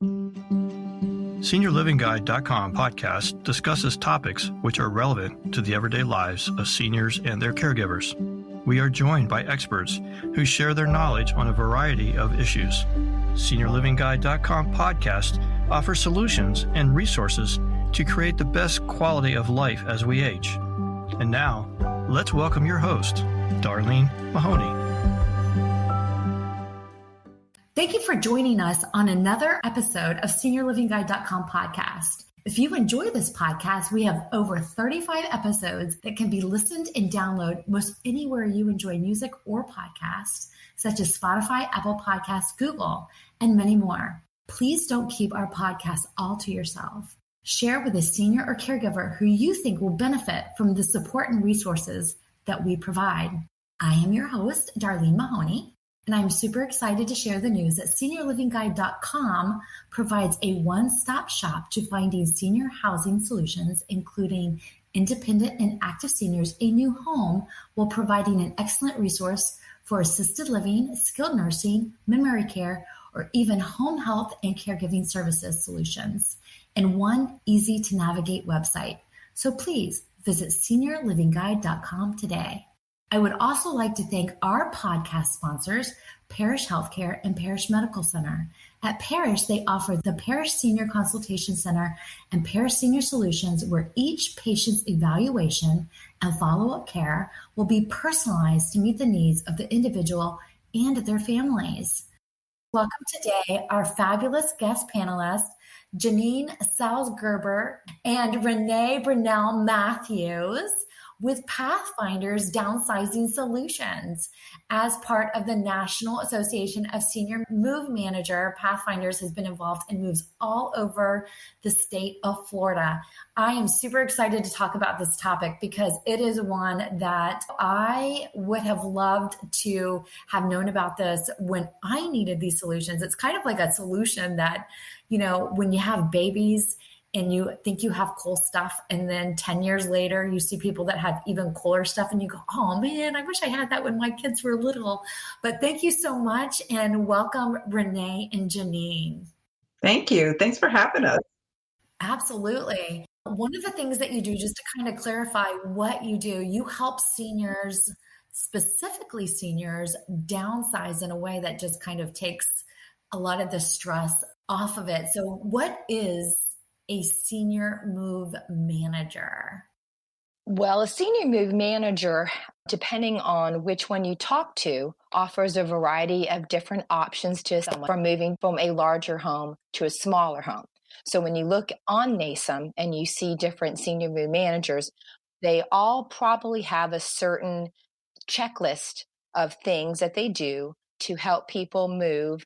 SeniorLivingGuide.com podcast discusses topics which are relevant to the everyday lives of seniors and their caregivers. We are joined by experts who share their knowledge on a variety of issues. SeniorLivingGuide.com podcast offers solutions and resources to create the best quality of life as we age. And now, let's welcome your host, Darlene Mahoney. Thank you for joining us on another episode of SeniorLivingGuide.com podcast. If you enjoy this podcast, we have over 35 episodes that can be listened and downloaded most anywhere you enjoy music or podcasts, such as Spotify, Apple Podcasts, Google, and many more. Please don't keep our podcast all to yourself. Share with a senior or caregiver who you think will benefit from the support and resources that we provide. I am your host, Darlene Mahoney, and I'm super excited to share the news that SeniorLivingGuide.com provides a one-stop shop to finding senior housing solutions, including independent and active seniors a new home, while providing an excellent resource for assisted living, skilled nursing, memory care, or even home health and caregiving services solutions in one easy-to-navigate website. So please visit SeniorLivingGuide.com today. I would also like to thank our podcast sponsors, Parish Healthcare and Parish Medical Center. At Parish, they offer the Parish Senior Consultation Center and Parish Senior Solutions, where each patient's evaluation and follow-up care will be personalized to meet the needs of the individual and their families. Welcome today, our fabulous guest panelists, Janine Salzgerber and Renee Brunell Matthews, with Pathfinder's Downsizing Solutions. As part of the National Association of Senior Move Manager, Pathfinders has been involved in moves all over the state of Florida. I am super excited to talk about this topic because it is one that I would have loved to have known about this when I needed these solutions. It's kind of like a solution that, when you have babies and you think you have cool stuff, and then 10 years later, you see people that have even cooler stuff, and you go, oh man, I wish I had that when my kids were little. But thank you so much, and welcome, Renee and Janine. Thank you. Thanks for having us. Absolutely. One of the things that you do, just to kind of clarify what you do, you help seniors, specifically seniors, downsize in a way that just kind of takes a lot of the stress off of it. So what is a senior move manager? Well, a senior move manager, depending on which one you talk to, offers a variety of different options to someone from moving from a larger home to a smaller home. So when you look on NASM and you see different senior move managers, they all probably have a certain checklist of things that they do to help people move,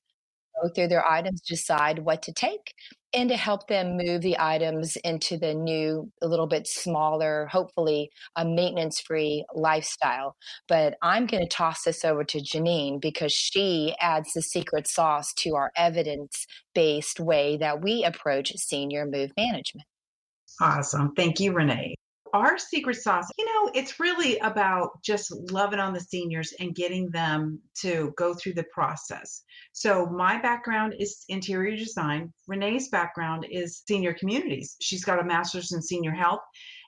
go through their items, decide what to take, and to help them move the items into the new, a little bit smaller, hopefully a maintenance-free lifestyle. But I'm going to toss this over to Janine because she adds the secret sauce to our evidence-based way that we approach senior move management. Awesome. Thank you, Renee. Our secret sauce, it's really about just loving on the seniors and getting them to go through the process. So my background is interior design. Renee's background is senior communities. She's got a master's in senior health,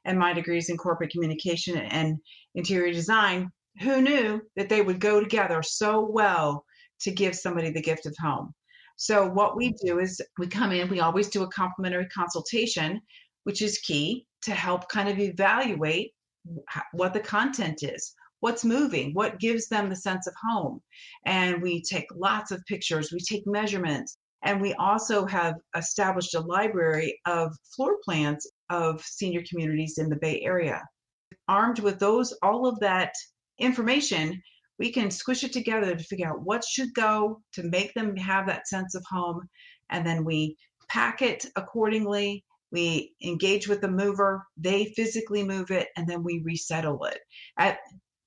and my degree is in corporate communication and interior design. Who knew that they would go together so well to give somebody the gift of home? So what we do is we come in, we always do a complimentary consultation, which is key to help kind of evaluate what the content is, what's moving, what gives them the sense of home. And we take lots of pictures, we take measurements, and we also have established a library of floor plans of senior communities in the Bay Area. Armed with all of that information, we can squish it together to figure out what should go to make them have that sense of home. And then we pack it accordingly. We engage with the mover, they physically move it, and then we resettle it.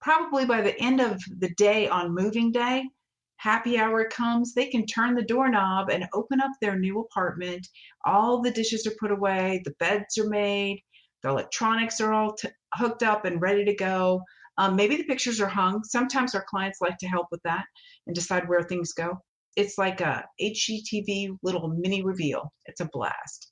Probably by the end of the day on moving day, happy hour comes, they can turn the doorknob and open up their new apartment. All the dishes are put away, the beds are made, the electronics are all hooked up and ready to go. Maybe the pictures are hung. Sometimes our clients like to help with that and decide where things go. It's like a HGTV little mini reveal. It's a blast.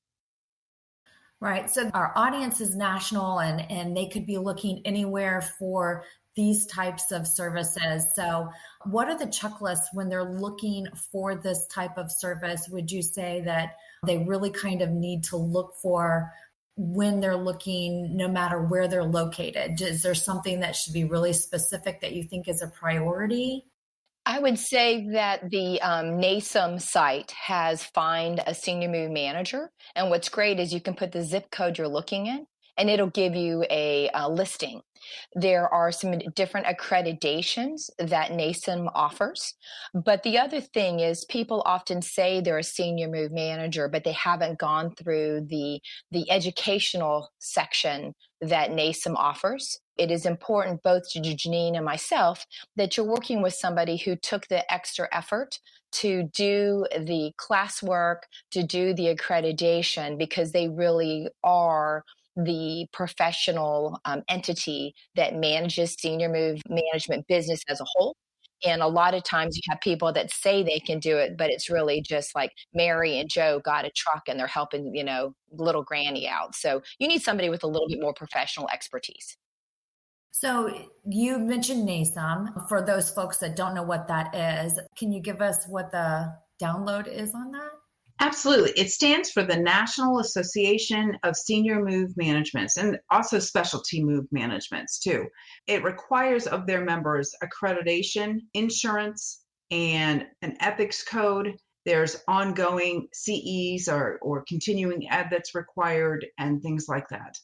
Right. So our audience is national and they could be looking anywhere for these types of services. So what are the checklists when they're looking for this type of service? Would you say that they really kind of need to look for when they're looking, no matter where they're located? Is there something that should be really specific that you think is a priority? I would say that the NASM site has Find a Senior Move Manager. And what's great is you can put the zip code you're looking in, and it'll give you a listing. There are some different accreditations that NASM offers. But the other thing is people often say they're a senior move manager, but they haven't gone through the educational section that NASM offers. It is important both to Janine and myself that you're working with somebody who took the extra effort to do the classwork, to do the accreditation, because they really are the professional entity that manages senior move management business as a whole. And a lot of times you have people that say they can do it, but it's really just like Mary and Joe got a truck and they're helping, little granny out. So you need somebody with a little bit more professional expertise. So you mentioned NASM. For those folks that don't know what that is, can you give us what the download is on that? Absolutely. It stands for the National Association of Senior Move Managements and also specialty move managements too. It requires of their members accreditation, insurance, and an ethics code. There's ongoing CEs or continuing ed that's required and things like that.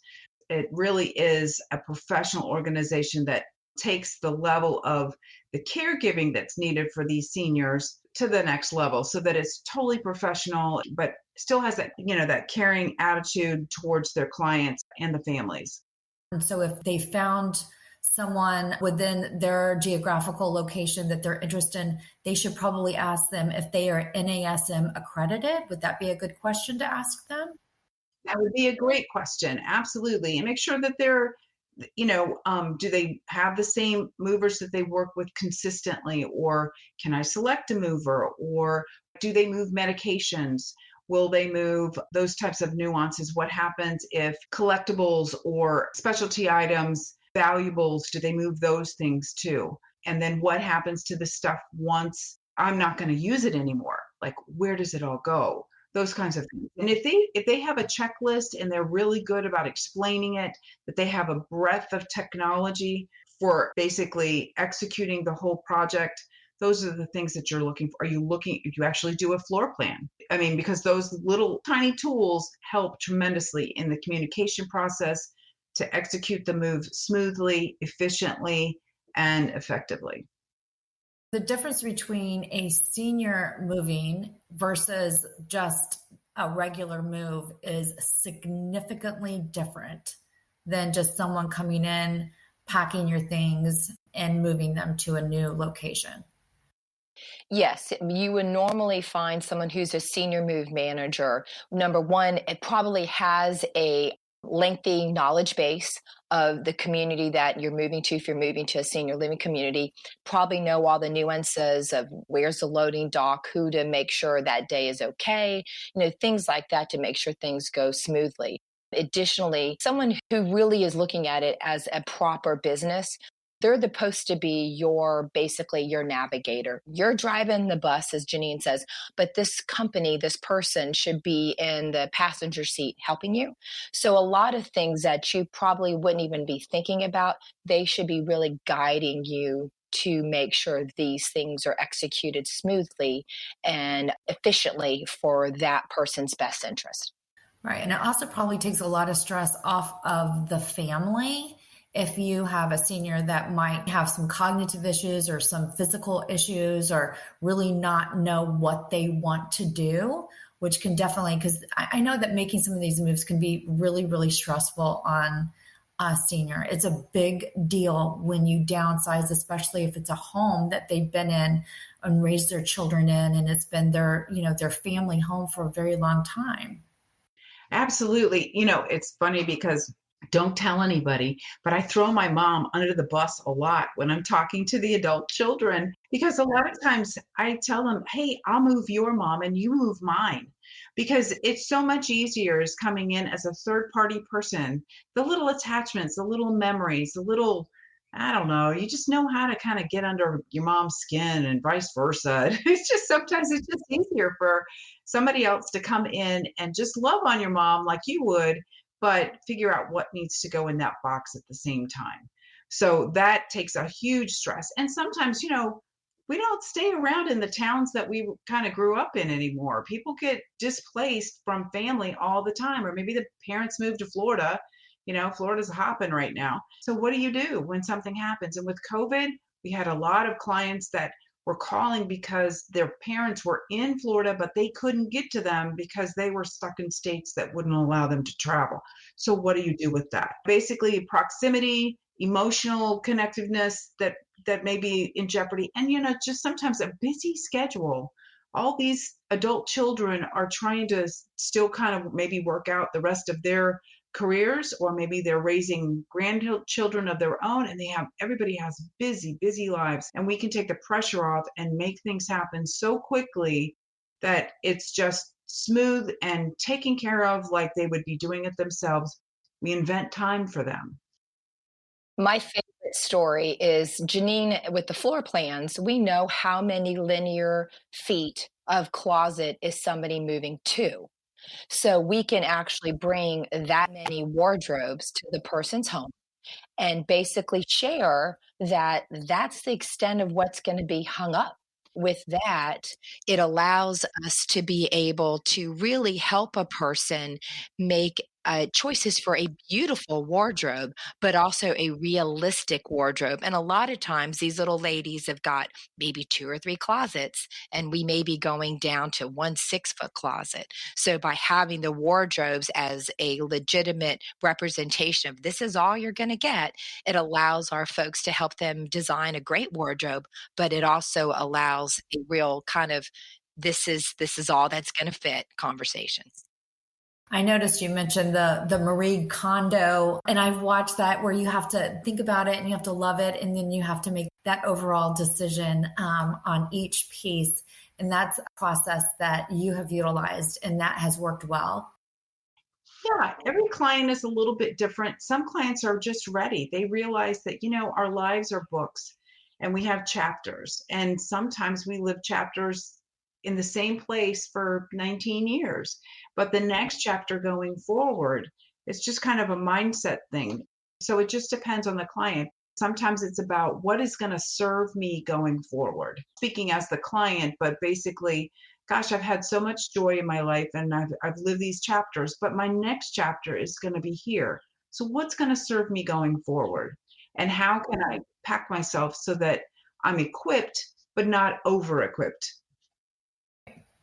It really is a professional organization that takes the level of the caregiving that's needed for these seniors to the next level so that it's totally professional, but still has that, that caring attitude towards their clients and the families. And so if they found someone within their geographical location that they're interested in, they should probably ask them if they are NASM accredited. Would that be a good question to ask them? That would be a great question. Absolutely. And make sure that they're, do they have the same movers that they work with consistently? Or can I select a mover? Or do they move medications? Will they move those types of nuances? What happens if collectibles or specialty items, valuables, do they move those things too? And then what happens to the stuff once I'm not going to use it anymore? Like, where does it all go? Those kinds of things. And if they have a checklist and they're really good about explaining it, that they have a breadth of technology for basically executing the whole project, those are the things that you're looking for. Are you looking, if you actually do a floor plan? I mean, because those little tiny tools help tremendously in the communication process to execute the move smoothly, efficiently, and effectively. The difference between a senior moving versus just a regular move is significantly different than just someone coming in, packing your things, and moving them to a new location. Yes, you would normally find someone who's a senior move manager. Number one, it probably has a lengthy knowledge base of the community that you're moving to. If you're moving to a senior living community, probably know all the nuances of where's the loading dock, who to make sure that day is okay, things like that to make sure things go smoothly. Additionally, someone who really is looking at it as a proper business, they're supposed to be basically your navigator. You're driving the bus, as Janine says, but this company, this person should be in the passenger seat helping you. So a lot of things that you probably wouldn't even be thinking about, they should be really guiding you to make sure these things are executed smoothly and efficiently for that person's best interest. Right. And it also probably takes a lot of stress off of the family. If you have a senior that might have some cognitive issues or some physical issues or really not know what they want to do, which can definitely, because I know that making some of these moves can be really, really stressful on a senior. It's a big deal when you downsize, especially if it's a home that they've been in and raised their children in, and it's been their family home for a very long time. Absolutely. It's funny because don't tell anybody, but I throw my mom under the bus a lot when I'm talking to the adult children because a lot of times I tell them, hey, I'll move your mom and you move mine because it's so much easier as coming in as a third party person. The little attachments, the little memories, the little, I don't know, you just know how to kind of get under your mom's skin and vice versa. It's just sometimes it's just easier for somebody else to come in and just love on your mom like you would, but figure out what needs to go in that box at the same time. So that takes a huge stress. And sometimes, we don't stay around in the towns that we kind of grew up in anymore. People get displaced from family all the time, or maybe the parents moved to Florida. Florida's hopping right now. So what do you do when something happens? And with COVID, we had a lot of clients that were calling because their parents were in Florida, but they couldn't get to them because they were stuck in states that wouldn't allow them to travel. So what do you do with that? Basically, proximity, emotional connectiveness that may be in jeopardy, and just sometimes a busy schedule. All these adult children are trying to still kind of maybe work out the rest of their careers, or maybe they're raising grandchildren of their own, and everybody has busy lives, and we can take the pressure off and make things happen so quickly that it's just smooth and taken care of like they would be doing it themselves. We invent time for them. My favorite story is Janine with the floor plans. We know how many linear feet of closet is somebody moving to. So we can actually bring that many wardrobes to the person's home and basically share that that's the extent of what's going to be hung up. With that, it allows us to be able to really help a person make choices for a beautiful wardrobe, but also a realistic wardrobe. And a lot of times these little ladies have got maybe 2 or 3 closets, and we may be going down to 1 6-foot closet. So by having the wardrobes as a legitimate representation of this is all you're going to get, it allows our folks to help them design a great wardrobe, but it also allows a real kind of this is all that's going to fit conversations. I noticed you mentioned the Marie Kondo, and I've watched that where you have to think about it and you have to love it, and then you have to make that overall decision on each piece. And that's a process that you have utilized, and that has worked well. Yeah, every client is a little bit different. Some clients are just ready. They realize that, our lives are books and we have chapters. And sometimes we live chapters in the same place for 19 years. But the next chapter going forward, it's just kind of a mindset thing. So it just depends on the client. Sometimes it's about what is going to serve me going forward. Speaking as the client, but basically, gosh, I've had so much joy in my life and I've lived these chapters, but my next chapter is going to be here. So what's going to serve me going forward? And how can I pack myself so that I'm equipped, but not over-equipped?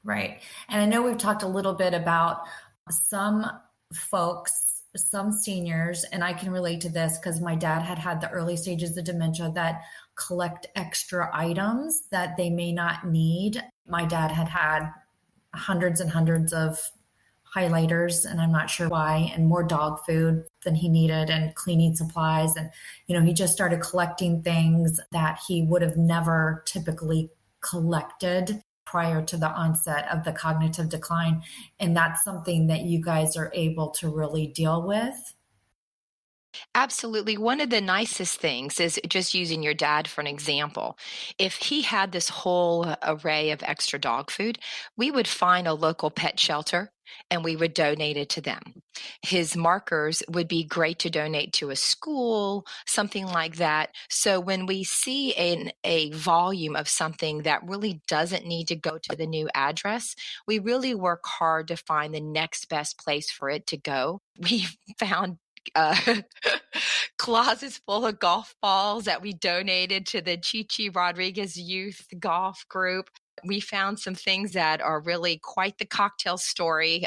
Right. And I know we've talked a little bit about some folks, some seniors, and I can relate to this because my dad had the early stages of dementia that collect extra items that they may not need. My dad had hundreds and hundreds of highlighters, and I'm not sure why, and more dog food than he needed, and cleaning supplies. And, he just started collecting things that he would have never typically collected prior to the onset of the cognitive decline. And that's something that you guys are able to really deal with. Absolutely. One of the nicest things is just using your dad for an example. If he had this whole array of extra dog food, we would find a local pet shelter and we would donate it to them. His markers would be great to donate to a school, something like that. So when we see a volume of something that really doesn't need to go to the new address, we really work hard to find the next best place for it to go. We found closets full of golf balls that we donated to the Chichi Rodriguez Youth Golf Group. We found some things that are really quite the cocktail story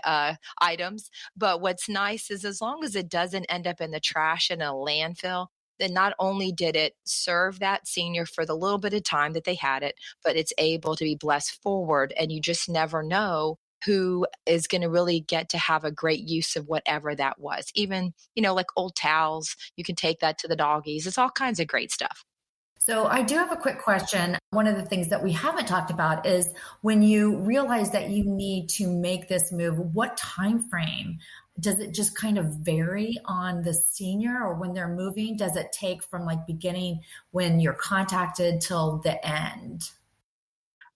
items. But what's nice is as long as it doesn't end up in the trash in a landfill, then not only did it serve that senior for the little bit of time that they had it, but it's able to be blessed forward. And you just never know who is going to really get to have a great use of whatever that was. Even, like old towels, you can take that to the doggies. It's all kinds of great stuff. So I do have a quick question. One of the things that we haven't talked about is when you realize that you need to make this move, what time frame? Does it just kind of vary on the senior or when they're moving? Does it take from like beginning when you're contacted till the end?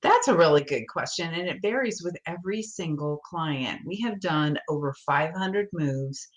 That's a really good question, and it varies with every single client. We have done over 500 moves,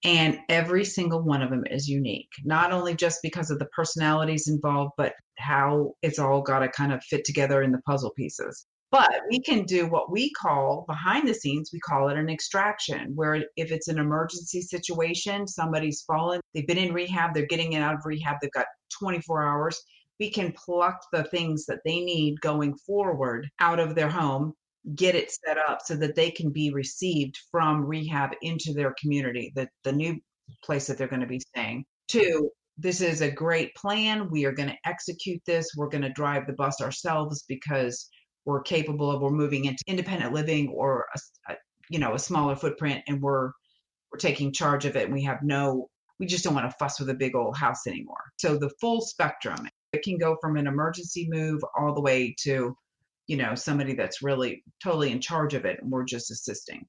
and every single one of them is unique, not only just because of the personalities involved, but how it's all got to kind of fit together in the puzzle pieces. But we can do what we call behind the scenes, we call it an extraction, where if it's an emergency situation, somebody's fallen, they've been in rehab, they're getting out of rehab, they've got 24 hours. We can pluck the things that they need going forward out of their home, get it set up so that they can be received from rehab into their community, the new place that they're going to be staying. Two, this is a great plan. We are going to execute this. We're going to drive the bus ourselves because we're capable of, we're moving into independent living or a smaller footprint, and we're taking charge of it. And we just don't want to fuss with a big old house anymore. So the full spectrum, it can go from an emergency move all the way to somebody that's really totally in charge of it, and we're just assisting.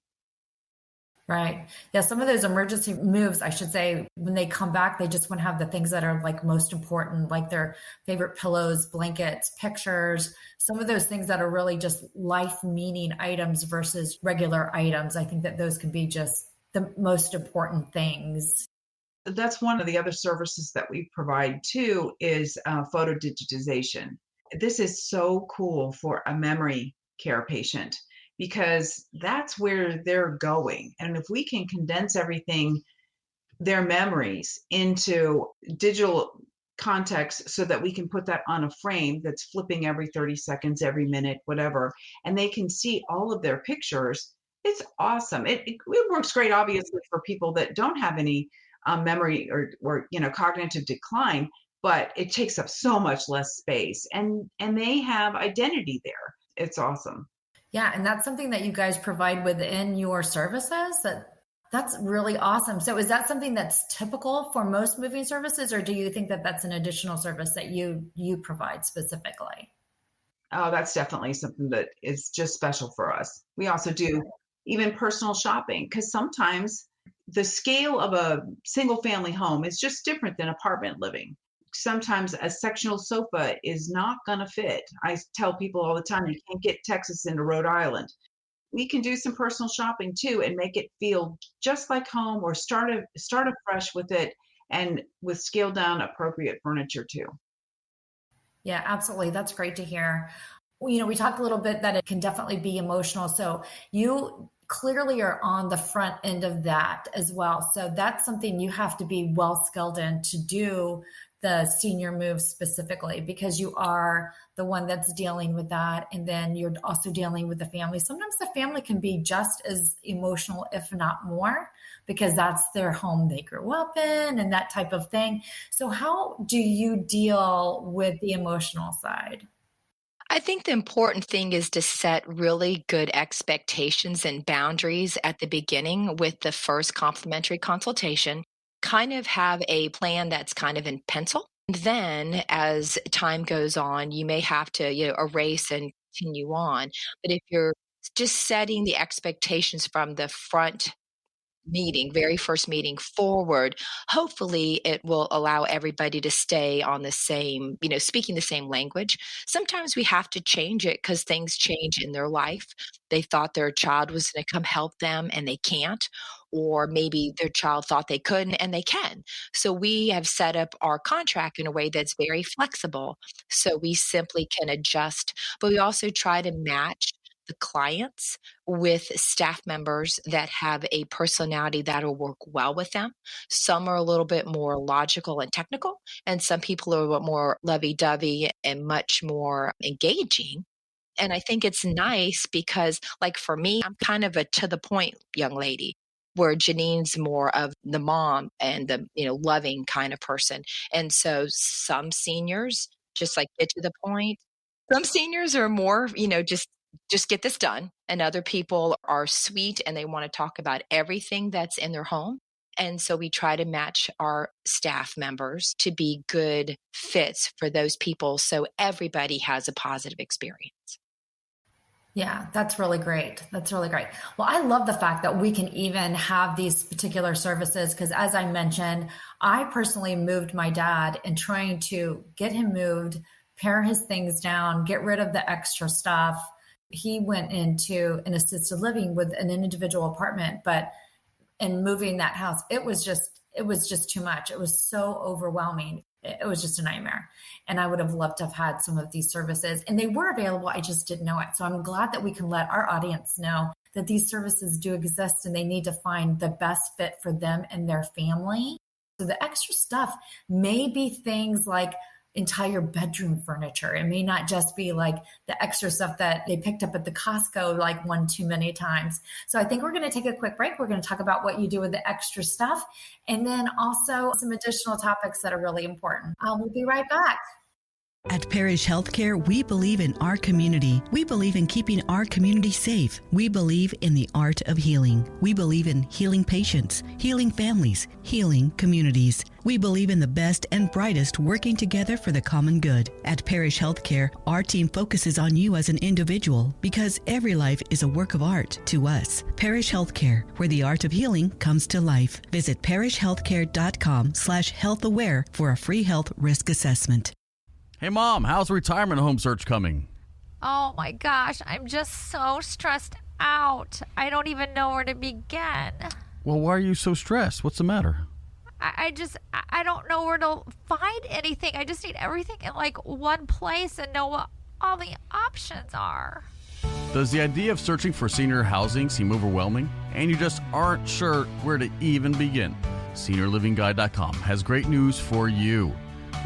Right. Yeah. Some of those emergency moves, I should say, when they come back, they just want to have the things that are like most important, like their favorite pillows, blankets, pictures, some of those things that are really just life meaning items versus regular items. I think that those can be just the most important things. That's one of the other services that we provide too is photo digitization. This is so cool for a memory care patient because that's where they're going. And if we can condense everything, their memories into digital context so that we can put that on a frame that's flipping every 30 seconds, every minute, whatever, and they can see all of their pictures, it's awesome. It works great, obviously, for people that don't have any memory or cognitive decline, but it takes up so much less space, and they have identity there. It's awesome. Yeah, and that's something that you guys provide within your services. That's really awesome. So is that something that's typical for most moving services, or do you think that that's an additional service that you provide specifically? Oh, that's definitely something that is just special for us. We also do even personal shopping because sometimes the scale of a single family home is just different than apartment living. Sometimes a sectional sofa is not going to fit. I tell people all the time, you can't get Texas into Rhode Island. We can do some personal shopping too and make it feel just like home, or start afresh with it, and with scaled down appropriate furniture too. Yeah, absolutely. That's great to hear. We talked a little bit that it can definitely be emotional. So you clearly are on the front end of that as well. So that's something you have to be well skilled in to do the senior move specifically, because you are the one that's dealing with that. And then you're also dealing with the family. Sometimes the family can be just as emotional, if not more, because that's their home they grew up in and that type of thing. So how do you deal with the emotional side? I think the important thing is to set really good expectations and boundaries at the beginning with the first complimentary consultation. Kind of have a plan that's kind of in pencil. Then, as time goes on, you may have to erase and continue on. But if you're just setting the expectations from the very first meeting forward, hopefully it will allow everybody to stay on the same, speaking the same language. Sometimes we have to change it because things change in their life. They thought their child was going to come help them and they can't, or maybe their child thought they couldn't and they can. So we have set up our contract in a way that's very flexible. So we simply can adjust, but we also try to match the clients with staff members that have a personality that'll work well with them. Some are a little bit more logical and technical, and some people are a little bit more lovey-dovey and much more engaging. And I think it's nice because, like for me, I'm kind of a to the point young lady, where Janine's more of the mom and the loving kind of person. And so some seniors just like get to the point. Some seniors are more, just get this done. and other people are sweet and they want to talk about everything that's in their home. And so we try to match our staff members to be good fits for those people so everybody has a positive experience. Yeah, that's really great. That's really great. Well, I love the fact that we can even have these particular services because, as I mentioned, I personally moved my dad and trying to get him moved, pare his things down, get rid of the extra stuff. He went into an assisted living with an individual apartment, but in moving that house, it was just too much. It was so overwhelming. It was just a nightmare. And I would have loved to have had some of these services, and they were available. I just didn't know it. So I'm glad that we can let our audience know that these services do exist and they need to find the best fit for them and their family. So the extra stuff may be things like entire bedroom furniture. It may not just be like the extra stuff that they picked up at the Costco like one too many times. So I think we're going to take a quick break. We're going to talk about what you do with the extra stuff and then also some additional topics that are really important. We'll be right back. At Parish Healthcare, we believe in our community. We believe in keeping our community safe. We believe in the art of healing. We believe in healing patients, healing families, healing communities. We believe in the best and brightest working together for the common good. At Parish Healthcare, our team focuses on you as an individual because every life is a work of art to us. Parish Healthcare, where the art of healing comes to life. Visit parishhealthcare.com/healthaware for a free health risk assessment. Hey, Mom, how's the retirement home search coming? Oh my gosh, I'm just so stressed out. I don't even know where to begin. Well, why are you so stressed? What's the matter? I don't know where to find anything. I just need everything in like one place and know what all the options are. Does the idea of searching for senior housing seem overwhelming and you just aren't sure where to even begin? SeniorLivingGuide.com has great news for you.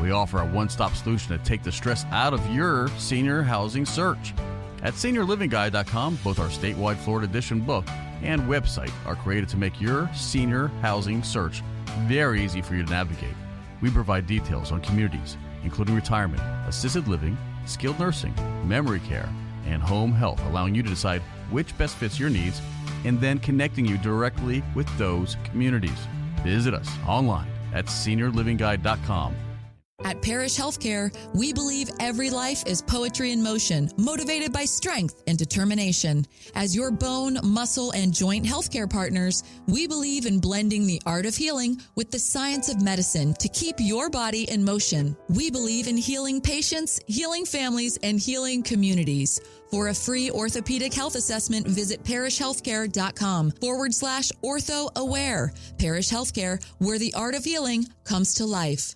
We offer a one-stop solution to take the stress out of your senior housing search. At SeniorLivingGuide.com, both our statewide Florida edition book and website are created to make your senior housing search very easy for you to navigate. We provide details on communities, including retirement, assisted living, skilled nursing, memory care, and home health, allowing you to decide which best fits your needs and then connecting you directly with those communities. Visit us online at SeniorLivingGuide.com. At Parish Healthcare, we believe every life is poetry in motion, motivated by strength and determination. As your bone, muscle, and joint healthcare partners, we believe in blending the art of healing with the science of medicine to keep your body in motion. We believe in healing patients, healing families, and healing communities. For a free orthopedic health assessment, visit parishhealthcare.com/orthoaware. Parish Healthcare, where the art of healing comes to life.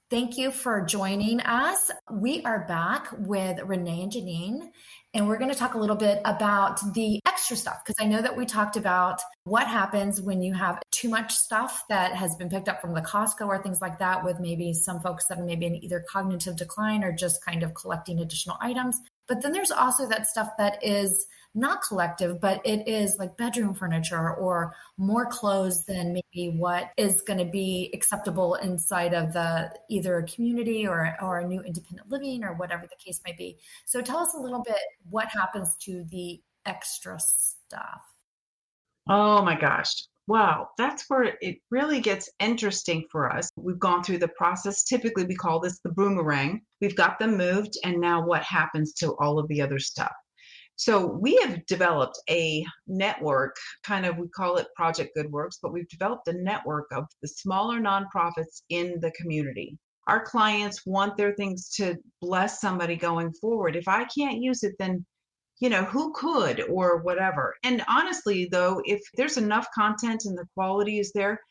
Thank you for joining us. We are back with Renee and Janine, and we're going to talk a little bit about the extra stuff because I know that we talked about what happens when you have too much stuff that has been picked up from the Costco or things like that with maybe some folks that are maybe in either cognitive decline or just kind of collecting additional items. But then there's also that stuff that is not collective, but it is like bedroom furniture or more clothes than maybe what is going to be acceptable inside of the either a community or a new independent living or whatever the case might be. So tell us a little bit what happens to the extra stuff. Oh my gosh. Wow. That's where it really gets interesting for us. We've gone through the process. Typically, we call this the boomerang. We've got them moved. And now what happens to all of the other stuff? So we have developed a network, we call it Project Good Works, but we've developed a network of the smaller nonprofits in the community. Our clients want their things to bless somebody going forward. If I can't use it, then who could or whatever. And honestly, though, if there's enough content and the quality is there,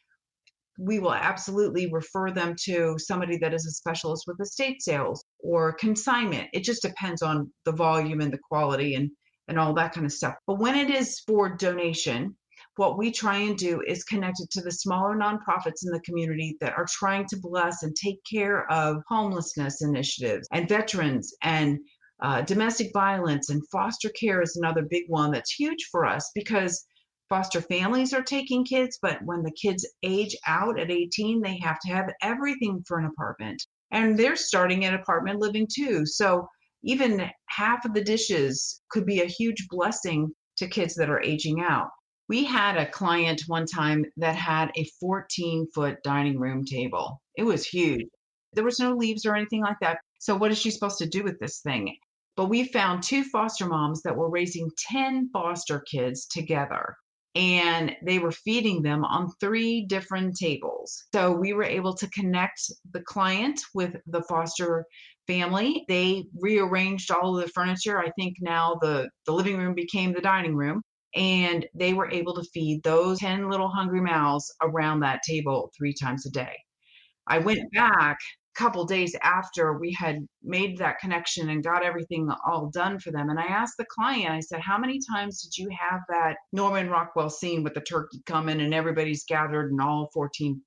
we will absolutely refer them to somebody that is a specialist with estate sales or consignment. It just depends on the volume and the quality and all that kind of stuff. But when it is for donation, what we try and do is connect it to the smaller nonprofits in the community that are trying to bless and take care of homelessness initiatives and veterans and domestic violence, and foster care is another big one that's huge for us because foster families are taking kids, but when the kids age out at 18, they have to have everything for an apartment. And they're starting at apartment living too. So, even half of the dishes could be a huge blessing to kids that are aging out. We had a client one time that had a 14-foot dining room table. It was huge. There was no leaves or anything like that. So what is she supposed to do with this thing? But we found two foster moms that were raising 10 foster kids together, and they were feeding them on 3 different tables. So we were able to connect the client with the foster family. They rearranged all of the furniture. I think now the living room became the dining room. And they were able to feed those 10 little hungry mouths around that table 3 times a day. I went back a couple days after we had made that connection and got everything all done for them. And I asked the client, I said, how many times did you have that Norman Rockwell scene with the turkey coming and everybody's gathered and all 14,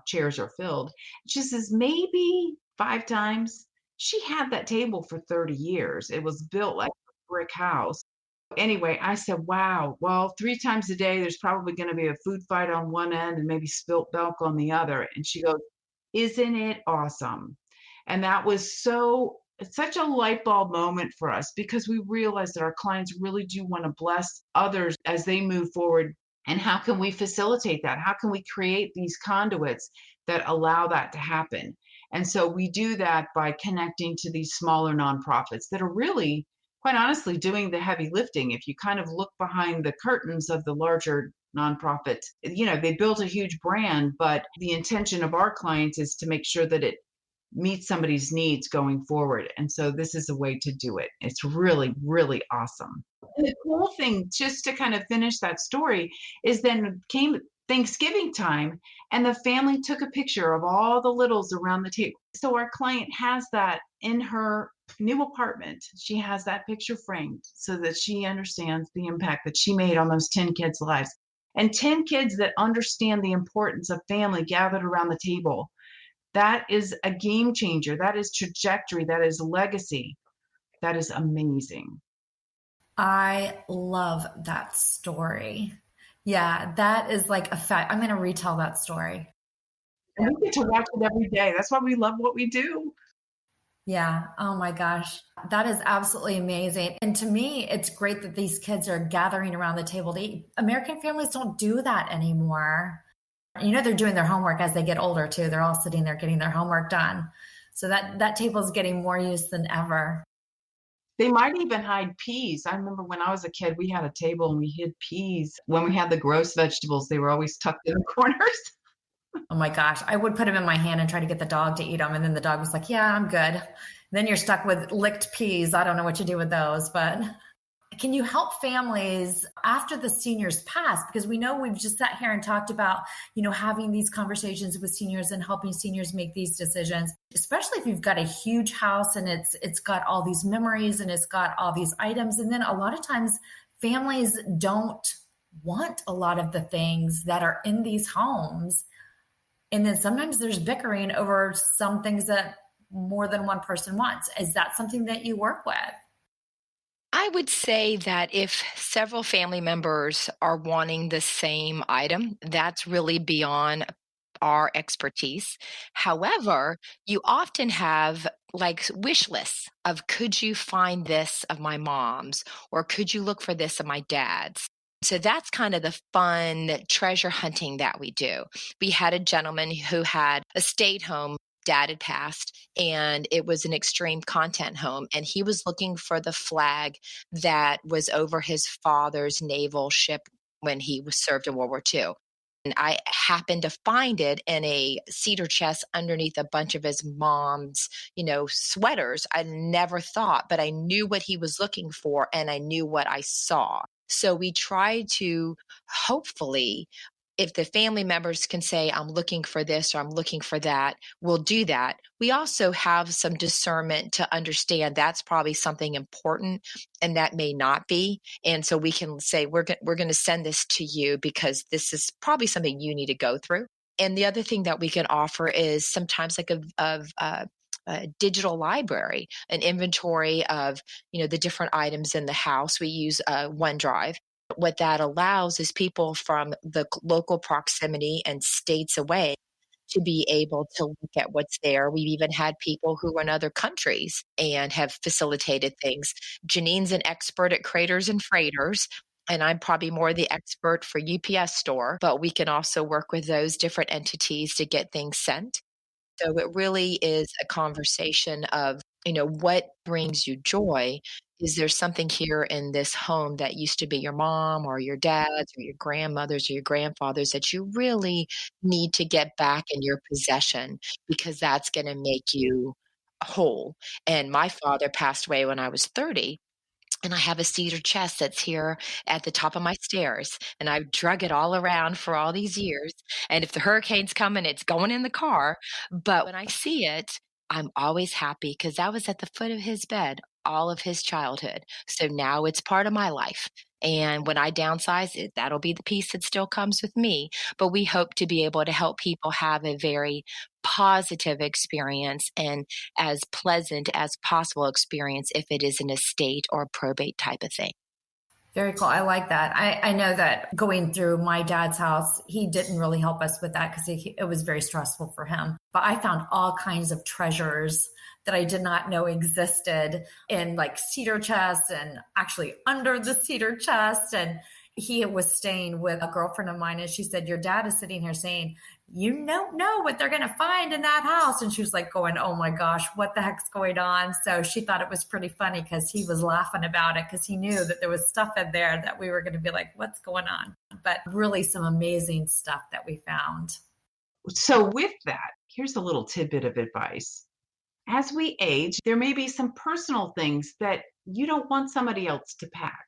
chairs are filled? She says, maybe 5 times. She had that table for 30 years. It was built like a brick house. Anyway, I said, wow, well, 3 times a day, there's probably going to be a food fight on one end and maybe spilt milk on the other. And she goes, isn't it awesome? And that was such a light bulb moment for us, because we realized that our clients really do want to bless others as they move forward. And how can we facilitate that? How can we create these conduits that allow that to happen? And so we do that by connecting to these smaller nonprofits that are really, quite honestly, doing the heavy lifting. If you kind of look behind the curtains of the larger nonprofit, they built a huge brand, but the intention of our clients is to make sure that it meets somebody's needs going forward. And so this is a way to do it. It's really, really awesome. And the cool thing, just to kind of finish that story, is then came Thanksgiving time, and the family took a picture of all the littles around the table. So our client has that in her new apartment. She has that picture framed so that she understands the impact that she made on those 10 kids' lives. And 10 kids that understand the importance of family gathered around the table. That is a game changer. That is trajectory. That is legacy. That is amazing. I love that story. Yeah, that is like a fact. I'm going to retell that story. And we get to watch it every day. That's why we love what we do. Yeah. Oh my gosh. That is absolutely amazing. And to me, it's great that these kids are gathering around the table to eat. American families don't do that anymore. They're doing their homework as they get older too. They're all sitting there getting their homework done. So that table is getting more use than ever. They might even hide peas. I remember when I was a kid, we had a table and we hid peas. When we had the gross vegetables, they were always tucked in the corners. Oh my gosh. I would put them in my hand and try to get the dog to eat them. And then the dog was like, yeah, I'm good. Then you're stuck with licked peas. I don't know what you do with those, but can you help families after the seniors pass? Because we know we've just sat here and talked about, having these conversations with seniors and helping seniors make these decisions, especially if you've got a huge house and it's got all these memories and it's got all these items. And then a lot of times families don't want a lot of the things that are in these homes. And then sometimes there's bickering over some things that more than one person wants. Is that something that you work with? I would say that if several family members are wanting the same item, that's really beyond our expertise. However, you often have like wish lists of, could you find this of my mom's, or could you look for this of my dad's? So that's kind of the fun treasure hunting that we do. We had a gentleman who had a state home. Dad had passed, and it was an extreme content home, and he was looking for the flag that was over his father's naval ship when he was served in World War II. And I happened to find it in a cedar chest underneath a bunch of his mom's, sweaters. I never thought, but I knew what he was looking for, and I knew what I saw. So we tried to hopefully, if the family members can say, I'm looking for this or I'm looking for that, we'll do that. We also have some discernment to understand that's probably something important and that may not be. And so we can say, we're going to send this to you because this is probably something you need to go through. And the other thing that we can offer is sometimes like a digital library, an inventory of, the different items in the house. We use OneDrive. What that allows is people from the local proximity and states away to be able to look at what's there. We've even had people who are in other countries and have facilitated things. Janine's an expert at craters and freighters, and I'm probably more the expert for UPS store, but we can also work with those different entities to get things sent. So it really is a conversation of, what brings you joy? Is there something here in this home that used to be your mom or your dad's or your grandmother's or your grandfather's that you really need to get back in your possession because that's going to make you whole? And my father passed away when I was 30. And I have a cedar chest that's here at the top of my stairs, and I've drug it all around for all these years. And if the hurricane's coming, it's going in the car. But when I see it, I'm always happy because that was at the foot of his bed all of his childhood. So now it's part of my life. And when I downsize it, that'll be the piece that still comes with me. But we hope to be able to help people have a very positive experience and as pleasant as possible experience if it is an estate or probate type of thing. Very cool. I like that. I know that going through my dad's house, he didn't really help us with that because it was very stressful for him. But I found all kinds of treasures that I did not know existed in like cedar chests and actually under the cedar chest. And he was staying with a girlfriend of mine, and she said, your dad is sitting here saying, you don't know what they're going to find in that house. And she was like going, oh my gosh, what the heck's going on? So she thought it was pretty funny because he was laughing about it because he knew that there was stuff in there that we were going to be like, what's going on? But really some amazing stuff that we found. So with that, here's a little tidbit of advice. As we age, there may be some personal things that you don't want somebody else to pack.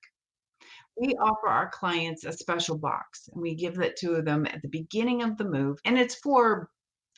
We offer our clients a special box, and we give that to them at the beginning of the move. And it's for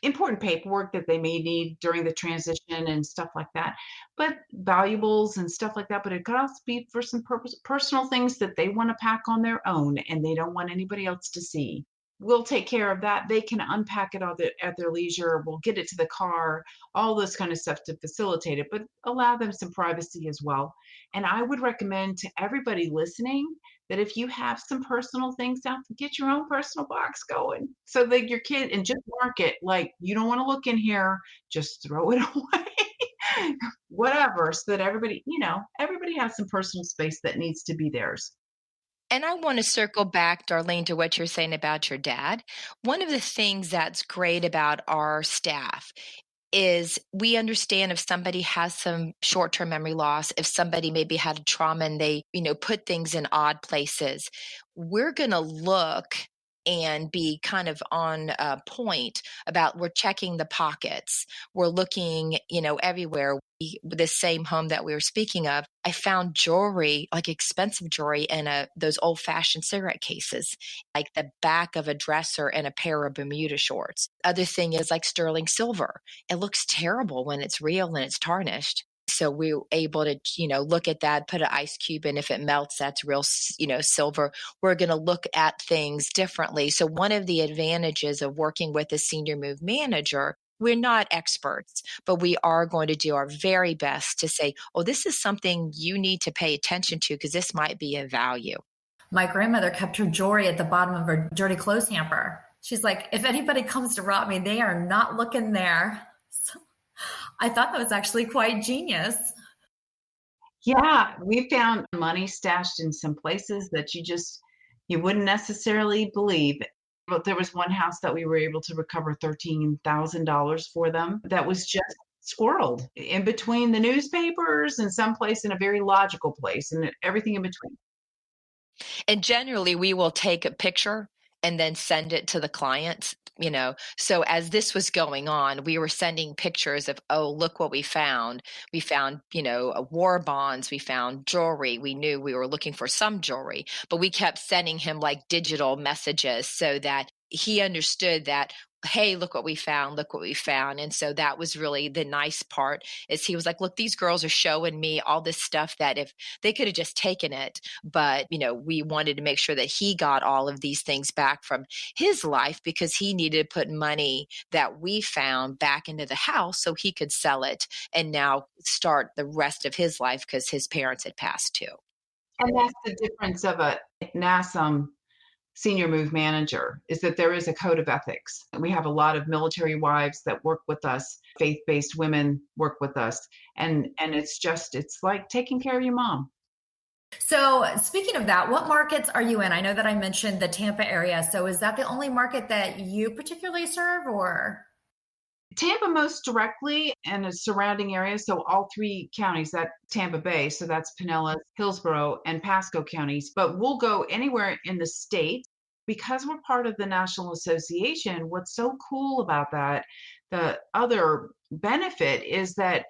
important paperwork that they may need during the transition and stuff like that, but valuables and stuff like that. But it could also be for some personal things that they want to pack on their own and they don't want anybody else to see. We'll take care of that. They can unpack it at their leisure. We'll get it to the car, all this kind of stuff to facilitate it, but allow them some privacy as well. And I would recommend to everybody listening that if you have some personal things out, get your own personal box going so that your kid, and just mark it like, you don't want to look in here, just throw it away, whatever, so that everybody has some personal space that needs to be theirs. And I want to circle back, Darlene, to what you're saying about your dad. One of the things that's great about our staff is we understand if somebody has some short-term memory loss, if somebody maybe had a trauma and they, put things in odd places, we're going to look and be kind of on point about we're checking the pockets. We're looking, everywhere. This same home that we were speaking of, I found jewelry, like expensive jewelry in those old-fashioned cigarette cases, like the back of a dresser and a pair of Bermuda shorts. Other thing is like sterling silver. It looks terrible when it's real and it's tarnished. So we were able to, look at that, put an ice cube in. If it melts, that's real, silver. We're going to look at things differently. So one of the advantages of working with a senior move manager, we're not experts, but we are going to do our very best to say, oh, this is something you need to pay attention to because this might be of value. My grandmother kept her jewelry at the bottom of her dirty clothes hamper. She's like, if anybody comes to rob me, they are not looking there. So I thought that was actually quite genius. Yeah, we found money stashed in some places that you wouldn't necessarily believe. But there was one house that we were able to recover $13,000 for them that was just squirreled in between the newspapers and someplace in a very logical place and everything in between. And generally, we will take a picture and then send it to the clients, So as this was going on, we were sending pictures of, oh, look what we found. We found, war bonds. We found jewelry. We knew we were looking for some jewelry, but we kept sending him like digital messages so that he understood that, hey, look what we found. Look what we found. And so that was really the nice part is he was like, look, these girls are showing me all this stuff that if they could have just taken it, but, we wanted to make sure that he got all of these things back from his life because he needed to put money that we found back into the house so he could sell it and now start the rest of his life because his parents had passed too. And that's the difference of a NASM senior move manager is that there is a code of ethics. We have a lot of military wives that work with us, faith-based women work with us, and it's like taking care of your mom. So speaking of that, what markets are you in? I know that I mentioned the Tampa area. So is that the only market that you particularly serve, or? Tampa most directly and the surrounding areas. So all 3 counties, that Tampa Bay, so that's Pinellas, Hillsborough, and Pasco counties. But we'll go anywhere in the state because we're part of the National Association. What's so cool about that, the other benefit is that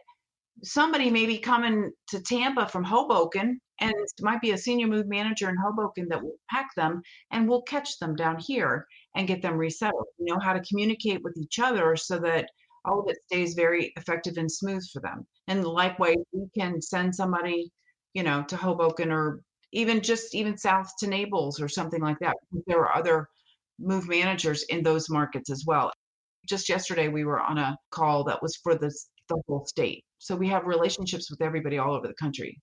somebody may be coming to Tampa from Hoboken, and it might be a senior move manager in Hoboken that will pack them, and we'll catch them down here and get them resettled. We know how to communicate with each other so that all of it stays very effective and smooth for them. And likewise, we can send somebody, to Hoboken, or even south to Naples or something like that. There are other move managers in those markets as well. Just yesterday, we were on a call that was for the whole state. So we have relationships with everybody all over the country.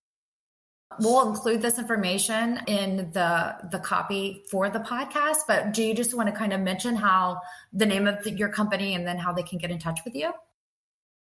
We'll include this information in the copy for the podcast, but do you just want to kind of mention how the name of your company and then how they can get in touch with you?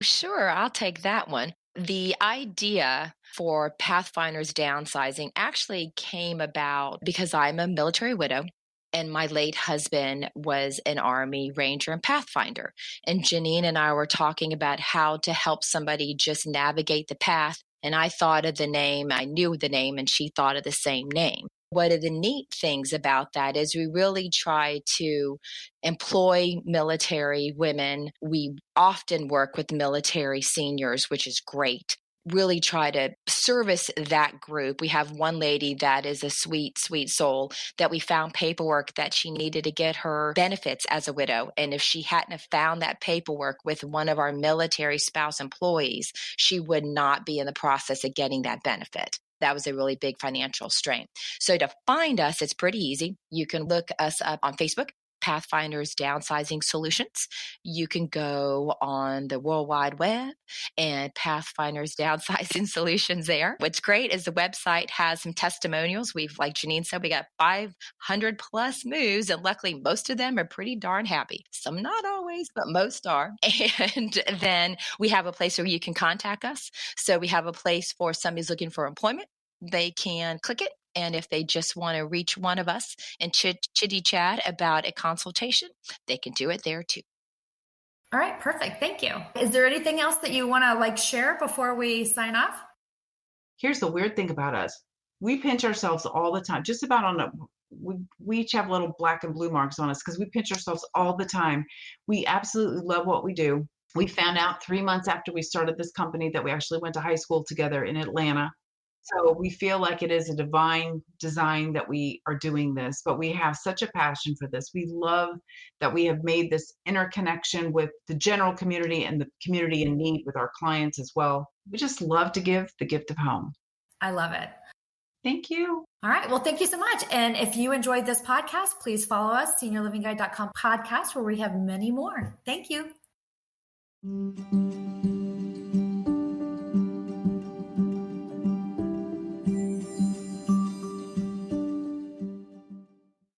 Sure, I'll take that one. The idea for Pathfinder's Downsizing actually came about because I'm a military widow. And my late husband was an Army Ranger and Pathfinder. And Janine and I were talking about how to help somebody just navigate the path. And I thought of the name, I knew the name, and she thought of the same name. One of the neat things about that is we really try to employ military women. We often work with military seniors, which is great. Really try to service that group. We have one lady that is a sweet, sweet soul that we found paperwork that she needed to get her benefits as a widow. And if she hadn't have found that paperwork with one of our military spouse employees, she would not be in the process of getting that benefit. That was a really big financial strain. So to find us, it's pretty easy. You can look us up on Facebook, Pathfinder's Downsizing Solutions. You can go on the World Wide Web and Pathfinder's Downsizing Solutions there. What's great is the website has some testimonials. Like Janine said, we got 500 plus moves, and luckily most of them are pretty darn happy. Some not always, but most are. And then we have a place where you can contact us. So we have a place for somebody's looking for employment. They can click it. And if they just want to reach one of us and chitty chat about a consultation, they can do it there too. All right, perfect. Thank you. Is there anything else that you want to share before we sign off? Here's the weird thing about us. We pinch ourselves all the time, just about we each have little black and blue marks on us because we pinch ourselves all the time. We absolutely love what we do. We found out 3 months after we started this company that we actually went to high school together in Atlanta. So we feel like it is a divine design that we are doing this, but we have such a passion for this. We love that we have made this interconnection with the general community and the community in need with our clients as well. We just love to give the gift of home. I love it. Thank you. All right. Well, thank you so much. And if you enjoyed this podcast, please follow us, SeniorLivingGuide.com podcast, where we have many more. Thank you.